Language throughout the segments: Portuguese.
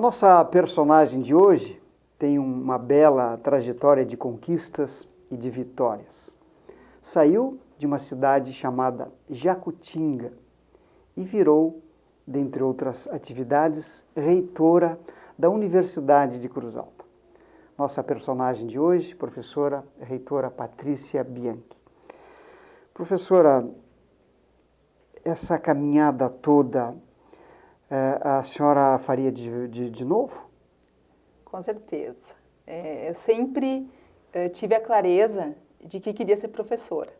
nossa personagem de hoje tem uma bela trajetória de conquistas e de vitórias. Saiu de uma cidade chamada Jacutinga e virou, dentre outras atividades, reitora da Universidade de Cruz Alta. Nossa personagem de hoje, professora reitora Patrícia Bianchi. Professora, essa caminhada toda, a senhora faria de novo? Com certeza. Eu sempre tive a clareza de que queria ser professora,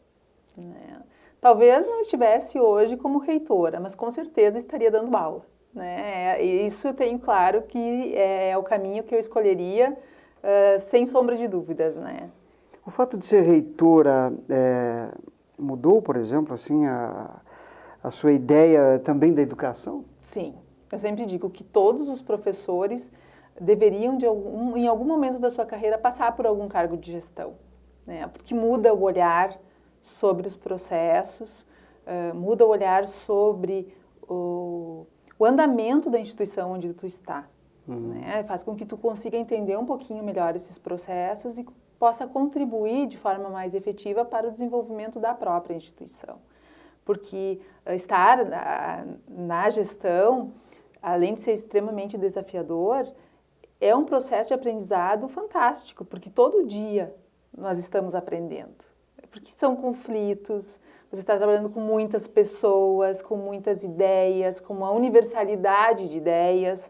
né? Talvez não estivesse hoje como reitora, mas com certeza estaria dando aula, né? Isso eu tenho claro que é o caminho que eu escolheria, sem sombra de dúvidas, né? O fato de ser reitora mudou, por exemplo, assim, a sua ideia também da educação? Sim. Eu sempre digo que todos os professores deveriam, em algum momento da sua carreira, passar por algum cargo de gestão, né? Porque muda o olhar sobre os processos, muda o olhar sobre o andamento da instituição onde tu está, né? Faz com que tu consiga entender um pouquinho melhor esses processos e possa contribuir de forma mais efetiva para o desenvolvimento da própria instituição. Porque estar na gestão, além de ser extremamente desafiador, é um processo de aprendizado fantástico, porque todo dia nós estamos aprendendo. Porque são conflitos, você está trabalhando com muitas pessoas, com muitas ideias, com uma universalidade de ideias,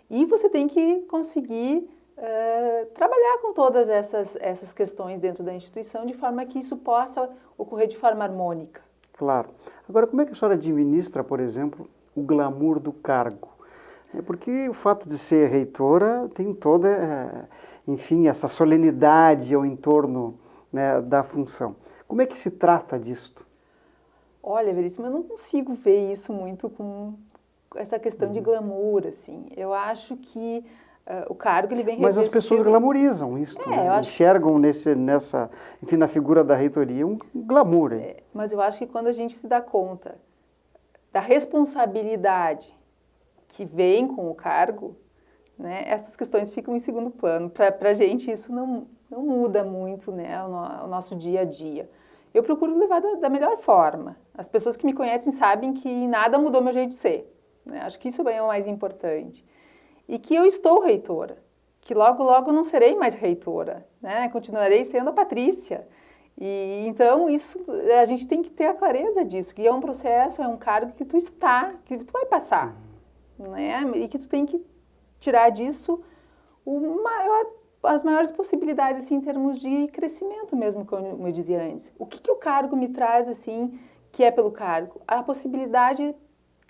e você tem que conseguir trabalhar com todas essas questões dentro da instituição, de forma que isso possa ocorrer de forma harmônica. Claro. Agora, como é que a senhora administra, por exemplo, o glamour do cargo? Porque o fato de ser reitora tem toda, enfim, essa solenidade ao entorno, né, da função. Como é que se trata disto? Olha, Veríssimo, eu não consigo ver isso muito com essa questão de glamour, assim. Eu acho que o cargo ele vem Mas as pessoas glamorizam isso, né? Enxergam enfim, na figura da reitoria um glamour. Mas eu acho que quando a gente se dá conta da responsabilidade que vem com o cargo, né, essas questões ficam em segundo plano. Para a gente isso não muda muito, né, o nosso dia a dia. Eu procuro levar da melhor forma. As pessoas que me conhecem sabem que nada mudou meu jeito de ser, né? Acho que isso é o mais importante. E que eu estou reitora, que logo, logo não serei mais reitora, né? Continuarei sendo a Patrícia. E então isso a gente tem que ter a clareza disso, que é um processo, é um cargo que tu vai passar, né? E que tu tem que tirar disso as maiores possibilidades assim, em termos de crescimento mesmo, como eu dizia antes. O que o cargo me traz, assim, que é pelo cargo? A possibilidade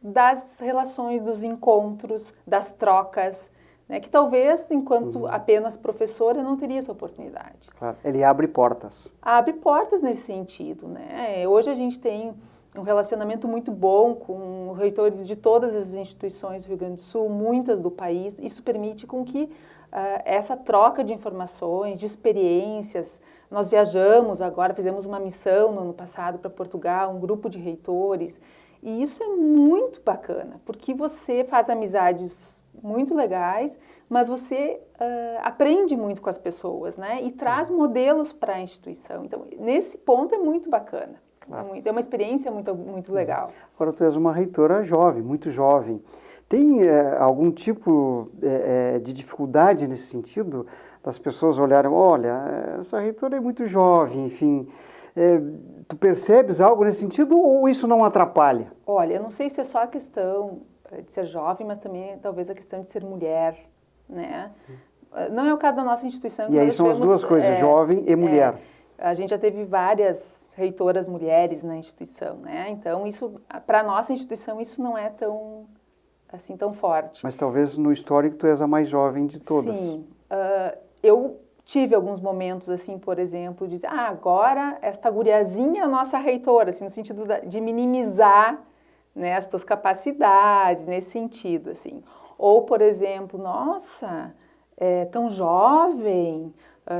das relações, dos encontros, das trocas, né? Que talvez, enquanto apenas professora, eu não teria essa oportunidade. Claro, ele abre portas. Abre portas nesse sentido, né? Hoje a gente tem um relacionamento muito bom com reitores de todas as instituições do Rio Grande do Sul, muitas do país. Isso permite com que essa troca de informações, de experiências. Nós viajamos agora, fizemos uma missão no ano passado para Portugal, um grupo de reitores, e isso é muito bacana, porque você faz amizades muito legais, mas você aprende muito com as pessoas, né? E traz modelos para a instituição. Então, nesse ponto é muito bacana. Claro. É uma experiência muito, muito legal. Agora, tu és uma reitora jovem, muito jovem. Tem algum tipo de dificuldade nesse sentido? Das pessoas olharem, olha, essa reitora é muito jovem, enfim. Tu percebes algo nesse sentido ou isso não atrapalha? Olha, eu não sei se é só a questão de ser jovem, mas também talvez a questão de ser mulher, né? Não é o caso da nossa instituição. E aí são as duas coisas, jovem e mulher. A gente já teve várias reitoras mulheres na instituição, né? Então, isso, para a nossa instituição, isso não é tão forte. Mas talvez no histórico tu és a mais jovem de todas. Sim. Eu tive alguns momentos, assim, por exemplo, de dizer, agora esta guriazinha é a nossa reitora, assim, no sentido de minimizar, né, as tuas capacidades, nesse sentido, assim. Ou, por exemplo, nossa, tão jovem,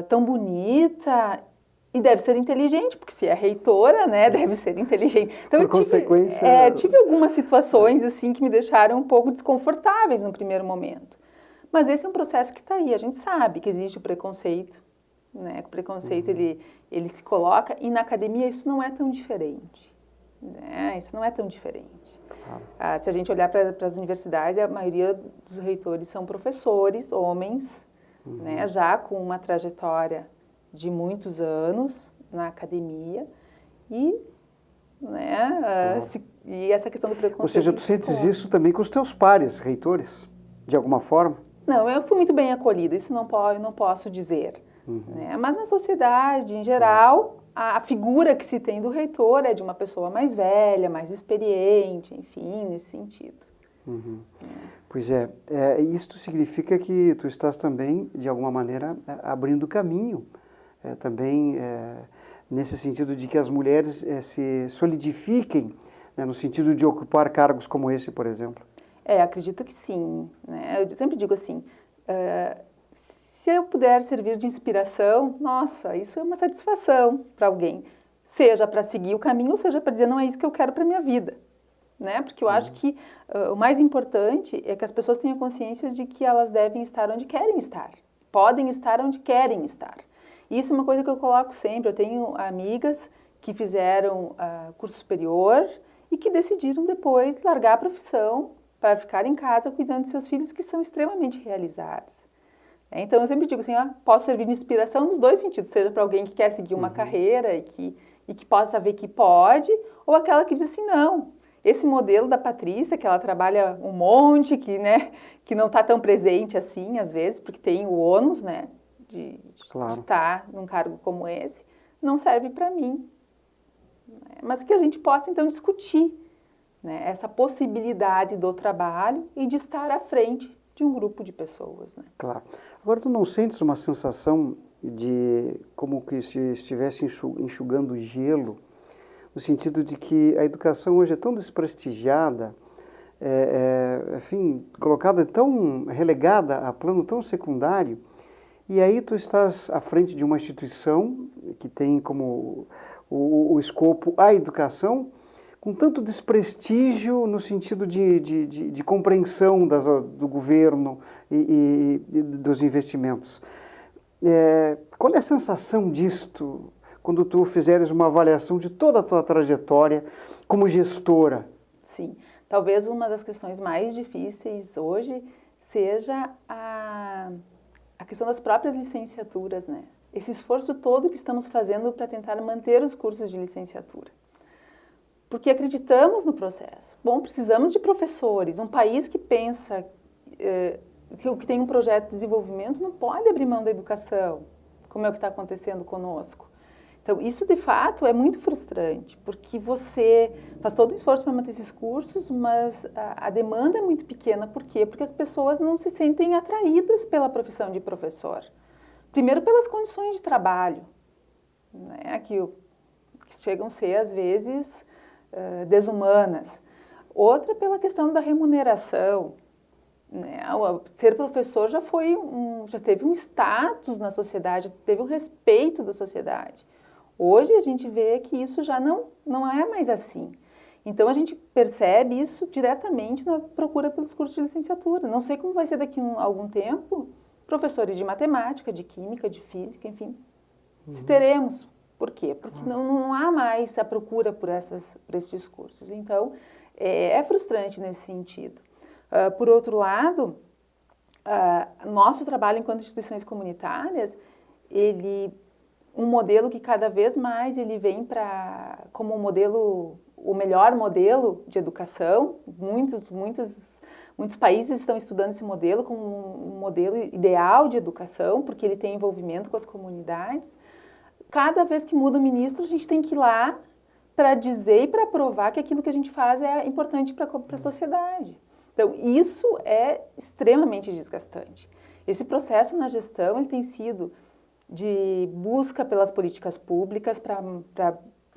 tão bonita, e deve ser inteligente, porque se é reitora, né, deve ser inteligente. Então, por consequência... tive algumas situações, assim, que me deixaram um pouco desconfortáveis no primeiro momento. Mas esse é um processo que está aí, a gente sabe que existe o preconceito, né? O preconceito ele se coloca, e na academia isso não é tão diferente, né? Isso não é tão diferente. Se a gente olhar para as universidades, a maioria dos reitores são professores, homens, né? Já com uma trajetória de muitos anos na academia, e, né, e essa questão do preconceito... Ou seja, tu sentes isso também com os teus pares, reitores, de alguma forma? Não, eu fui muito bem acolhida, isso eu não posso dizer. Né? Mas na sociedade, em geral, a figura que se tem do reitor é de uma pessoa mais velha, mais experiente, enfim, nesse sentido. Pois é, isto significa que tu estás também, de alguma maneira, abrindo caminho, também nesse sentido de que as mulheres se solidifiquem, né, no sentido de ocupar cargos como esse, por exemplo. Acredito que sim, né? Eu sempre digo assim, se eu puder servir de inspiração, nossa, isso é uma satisfação para alguém. Seja para seguir o caminho, ou seja para dizer, não é isso que eu quero para a minha vida. Né? Porque eu acho que o mais importante é que as pessoas tenham consciência de que elas devem estar onde querem estar. Podem estar onde querem estar. Isso é uma coisa que eu coloco sempre. Eu tenho amigas que fizeram curso superior e que decidiram depois largar a profissão para ficar em casa cuidando de seus filhos, que são extremamente realizados. Então, eu sempre digo assim, posso servir de inspiração nos dois sentidos, seja para alguém que quer seguir uma carreira e que possa ver que pode, ou aquela que diz assim, não, esse modelo da Patrícia, que ela trabalha um monte, que não está tão presente assim, às vezes, porque tem o ônus, né, de estar num cargo como esse, não serve para mim. Mas que a gente possa, então, discutir, né, essa possibilidade do trabalho e de estar à frente de um grupo de pessoas. Né? Claro. Agora, tu não sentes uma sensação de como que se estivesse enxugando gelo, no sentido de que a educação hoje é tão desprestigiada, enfim, colocada tão relegada a plano tão secundário, e aí tu estás à frente de uma instituição que tem como o escopo a educação, com tanto desprestígio no sentido de compreensão do governo e dos investimentos. Qual é a sensação disto quando tu fizeres uma avaliação de toda a tua trajetória como gestora? Sim, talvez uma das questões mais difíceis hoje seja a questão das próprias licenciaturas, né? Esse esforço todo que estamos fazendo para tentar manter os cursos de licenciatura. Porque acreditamos no processo. Bom, precisamos de professores. Um país que pensa que tem um projeto de desenvolvimento não pode abrir mão da educação, como é o que está acontecendo conosco. Então, isso de fato é muito frustrante, porque você faz todo o esforço para manter esses cursos, mas a demanda é muito pequena. Por quê? Porque as pessoas não se sentem atraídas pela profissão de professor. Primeiro, pelas condições de trabalho, né, que chegam a ser, às vezes, desumanas. Outra, pela questão da remuneração. Né? Ser professor já teve um status na sociedade, teve um respeito da sociedade. Hoje a gente vê que isso já não é mais assim. Então a gente percebe isso diretamente na procura pelos cursos de licenciatura. Não sei como vai ser daqui a algum tempo, professores de matemática, de química, de física, enfim, se teremos. Por quê? Porque não há mais a procura por esses cursos. Então, é frustrante nesse sentido. Por outro lado, nosso trabalho enquanto instituições comunitárias, um modelo que cada vez mais ele vem como o melhor modelo de educação. Muitos países estão estudando esse modelo como um modelo ideal de educação, porque ele tem envolvimento com as comunidades. Cada vez que muda o ministro, a gente tem que ir lá para dizer e para provar que aquilo que a gente faz é importante para a sociedade. Então, isso é extremamente desgastante. Esse processo na gestão ele tem sido de busca pelas políticas públicas para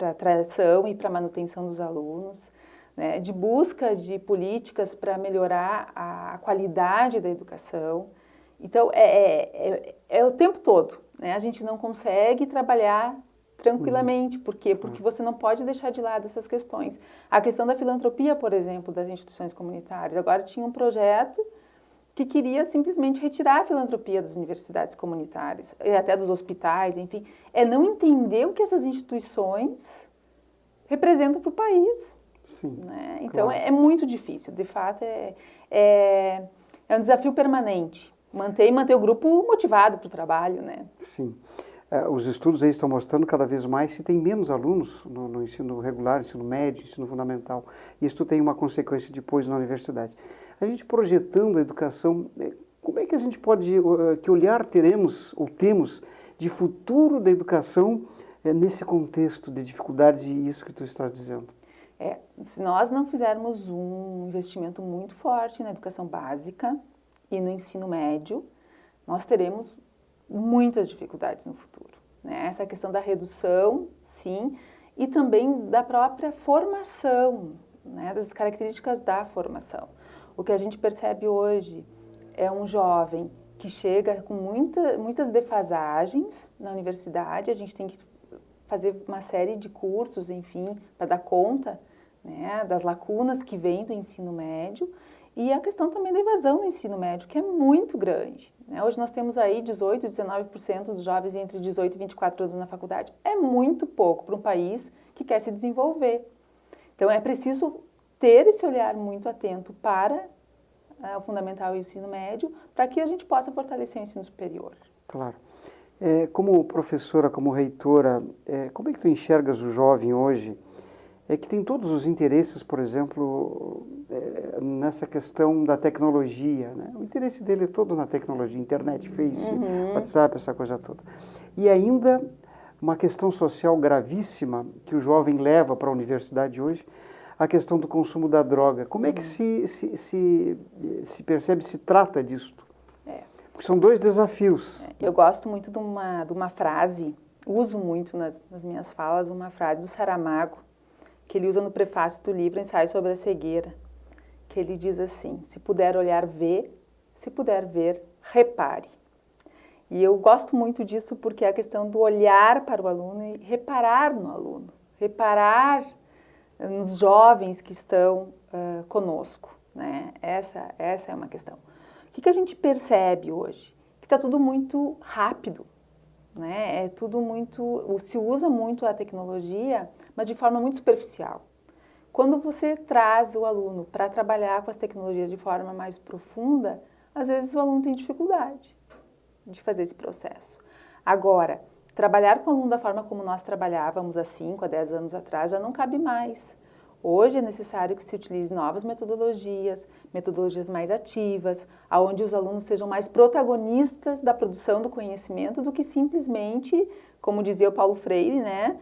a atração e para a manutenção dos alunos, né? De busca de políticas para melhorar a qualidade da educação. Então, é o tempo todo. Né? A gente não consegue trabalhar tranquilamente. Por quê? Porque você não pode deixar de lado essas questões. A questão da filantropia, por exemplo, das instituições comunitárias. Agora tinha um projeto que queria simplesmente retirar a filantropia das universidades comunitárias, e até dos hospitais, enfim, é não entender o que essas instituições representam para o país. Sim, Né? Então, claro. é muito difícil, de fato, é um desafio permanente, manter o grupo motivado para o trabalho, né? Sim. Os estudos aí estão mostrando cada vez mais se tem menos alunos no ensino regular, ensino médio, ensino fundamental. Isso tem uma consequência depois na universidade. A gente projetando a educação, como é que a gente pode, que olhar teremos ou temos de futuro da educação nesse contexto de dificuldades e isso que tu estás dizendo? Se nós não fizermos um investimento muito forte na educação básica e no ensino médio, nós teremos muitas dificuldades no futuro, né? Essa questão da redução, sim, e também da própria formação, né? Das características da formação. O que a gente percebe hoje é um jovem que chega com muitas defasagens na universidade, a gente tem que fazer uma série de cursos, enfim, para dar conta, né, das lacunas que vêm do ensino médio, e a questão também da evasão no ensino médio, que é muito grande. Né? Hoje nós temos aí 18%, 19% dos jovens entre 18 e 24 anos na faculdade. É muito pouco para um país que quer se desenvolver. Então é preciso ter esse olhar muito atento para o fundamental e o ensino médio, para que a gente possa fortalecer o ensino superior. Claro. Como professora, como reitora, como é que tu enxergas o jovem hoje? Que tem todos os interesses, por exemplo, nessa questão da tecnologia, né? O interesse dele é todo na tecnologia, internet, Face, WhatsApp, essa coisa toda. E ainda uma questão social gravíssima que o jovem leva para a universidade hoje, a questão do consumo da droga. Como é que se percebe, se trata disso? Porque são dois desafios. Eu gosto muito de uma frase, uso muito nas minhas falas, uma frase do Saramago, que ele usa no prefácio do livro Ensaio sobre a Cegueira, que ele diz assim: se puder olhar, vê, se puder ver, repare. E eu gosto muito disso porque é a questão do olhar para o aluno e reparar no aluno, reparar nos jovens que estão conosco, né? Essa é uma questão. O que a gente percebe hoje? Que está tudo muito rápido, né? É tudo muito, se usa muito a tecnologia, mas de forma muito superficial. Quando você traz o aluno para trabalhar com as tecnologias de forma mais profunda, às vezes o aluno tem dificuldade de fazer esse processo. Agora, trabalhar com o aluno da forma como nós trabalhávamos há 5 a 10 anos atrás já não cabe mais. Hoje é necessário que se utilize novas metodologias mais ativas, onde os alunos sejam mais protagonistas da produção do conhecimento do que simplesmente, como dizia o Paulo Freire, né,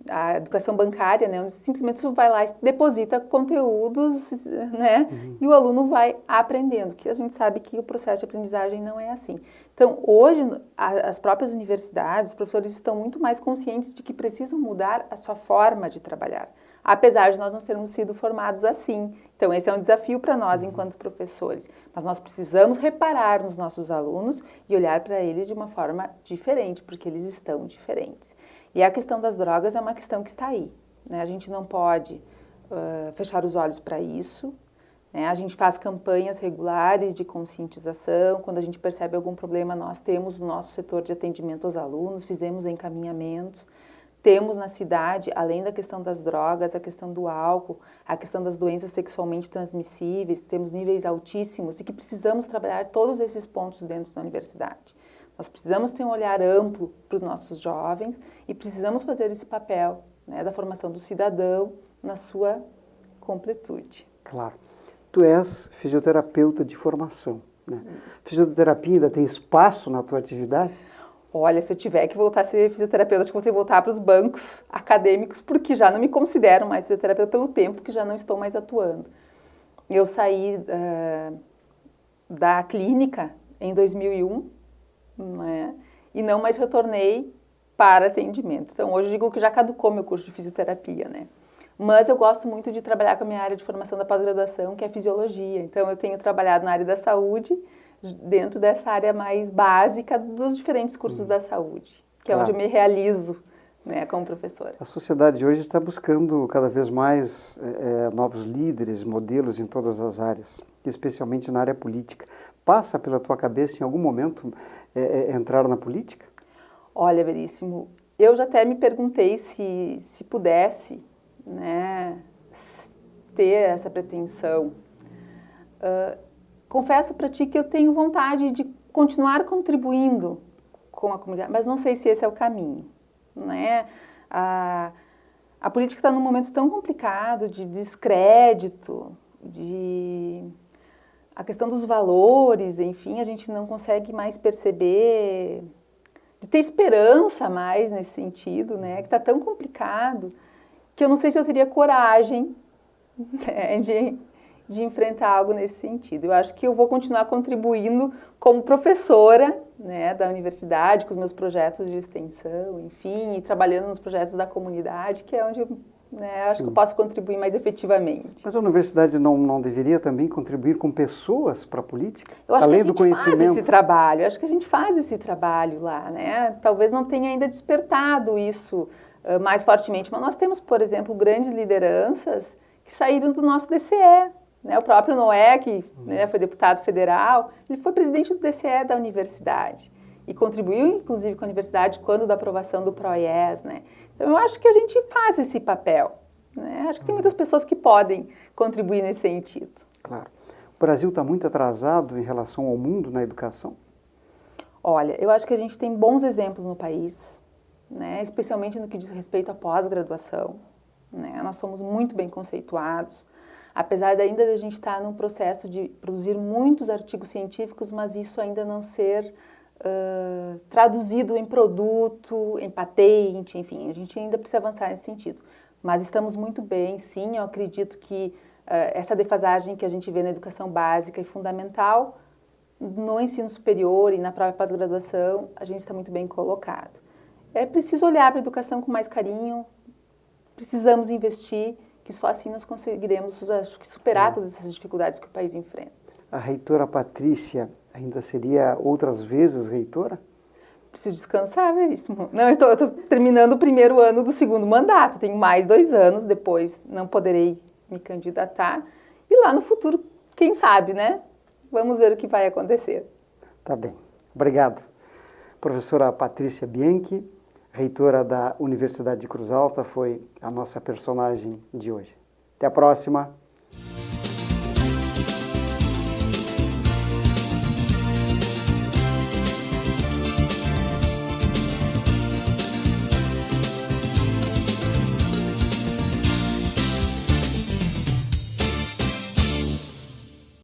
a educação bancária, né, onde simplesmente você vai lá e deposita conteúdos, né, e o aluno vai aprendendo, que a gente sabe que o processo de aprendizagem não é assim. Então, hoje, as próprias universidades, os professores estão muito mais conscientes de que precisam mudar a sua forma de trabalhar, apesar de nós não termos sido formados assim. Então, esse é um desafio para nós, enquanto professores. Mas nós precisamos reparar nos nossos alunos e olhar para eles de uma forma diferente, porque eles estão diferentes. E a questão das drogas é uma questão que está aí, né? A gente não pode fechar os olhos para isso, né? A gente faz campanhas regulares de conscientização. Quando a gente percebe algum problema, nós temos o nosso setor de atendimento aos alunos, fizemos encaminhamentos. Temos na cidade, além da questão das drogas, a questão do álcool, a questão das doenças sexualmente transmissíveis, temos níveis altíssimos e que precisamos trabalhar todos esses pontos dentro da universidade. Nós precisamos ter um olhar amplo para os nossos jovens e precisamos fazer esse papel, né, da formação do cidadão na sua completude. Claro. Tu és fisioterapeuta de formação, né? Fisioterapia ainda tem espaço na tua atividade? Olha, se eu tiver que voltar a ser fisioterapeuta, acho que vou ter que voltar para os bancos acadêmicos, porque já não me considero mais fisioterapeuta pelo tempo que já não estou mais atuando. Eu saí da clínica em 2001, né, e não mais retornei para atendimento. Então, hoje eu digo que já caducou meu curso de fisioterapia, né? Mas eu gosto muito de trabalhar com a minha área de formação da pós-graduação, que é fisiologia. Então, eu tenho trabalhado na área da saúde, dentro dessa área mais básica dos diferentes cursos da saúde, que é onde eu me realizo, né, como professora. A sociedade hoje está buscando cada vez mais novos líderes, modelos em todas as áreas. especialmente na área política. Passa pela tua cabeça em algum momento entrar na política? Olha, Veríssimo, eu já até me perguntei se pudesse, né, ter essa pretensão. Confesso para ti que eu tenho vontade de continuar contribuindo com a comunidade, mas não sei se esse é o caminho, né? A política está num momento tão complicado de descrédito, a questão dos valores, enfim, a gente não consegue mais perceber, de ter esperança mais nesse sentido, né? Que está tão complicado que eu não sei se eu teria coragem, né, de enfrentar algo nesse sentido. Eu acho que eu vou continuar contribuindo como professora, né, da universidade, com os meus projetos de extensão, enfim, e trabalhando nos projetos da comunidade, que é onde eu, né, acho que eu posso contribuir mais efetivamente. Mas a universidade não deveria também contribuir com pessoas para a política? Eu acho além que a do gente conhecimento? faz esse trabalho, eu acho que a gente faz esse trabalho lá, né? Talvez não tenha ainda despertado isso mais fortemente, mas nós temos, por exemplo, grandes lideranças que saíram do nosso DCE, né? O próprio Noé, que né, foi deputado federal, ele foi presidente do DCE da universidade e contribuiu, inclusive, com a universidade quando da aprovação do PROIES, né? Então, eu acho que a gente faz esse papel, né? Acho que tem muitas pessoas que podem contribuir nesse sentido. Claro. O Brasil está muito atrasado em relação ao mundo na educação? Olha, eu acho que a gente tem bons exemplos no país, né? Especialmente no que diz respeito à pós-graduação, né? Nós somos muito bem conceituados, apesar de ainda a gente estar num processo de produzir muitos artigos científicos, mas isso ainda não ser traduzido em produto, em patente, enfim, a gente ainda precisa avançar nesse sentido. Mas estamos muito bem, sim, eu acredito que essa defasagem que a gente vê na educação básica e fundamental, no ensino superior e na própria pós-graduação, a gente está muito bem colocado. É preciso olhar para a educação com mais carinho, precisamos investir, que só assim nós conseguiremos, acho que, superar todas essas dificuldades que o país enfrenta. A reitora Patrícia ainda seria outras vezes reitora? Preciso descansar, Veríssimo. Não, eu estou terminando o primeiro ano do segundo mandato, tenho mais 2 anos, depois não poderei me candidatar. E lá no futuro, quem sabe, né? Vamos ver o que vai acontecer. Tá bem. Obrigado. Professora Patrícia Bianchi, reitora da Universidade de Cruz Alta, foi a nossa personagem de hoje. Até a próxima.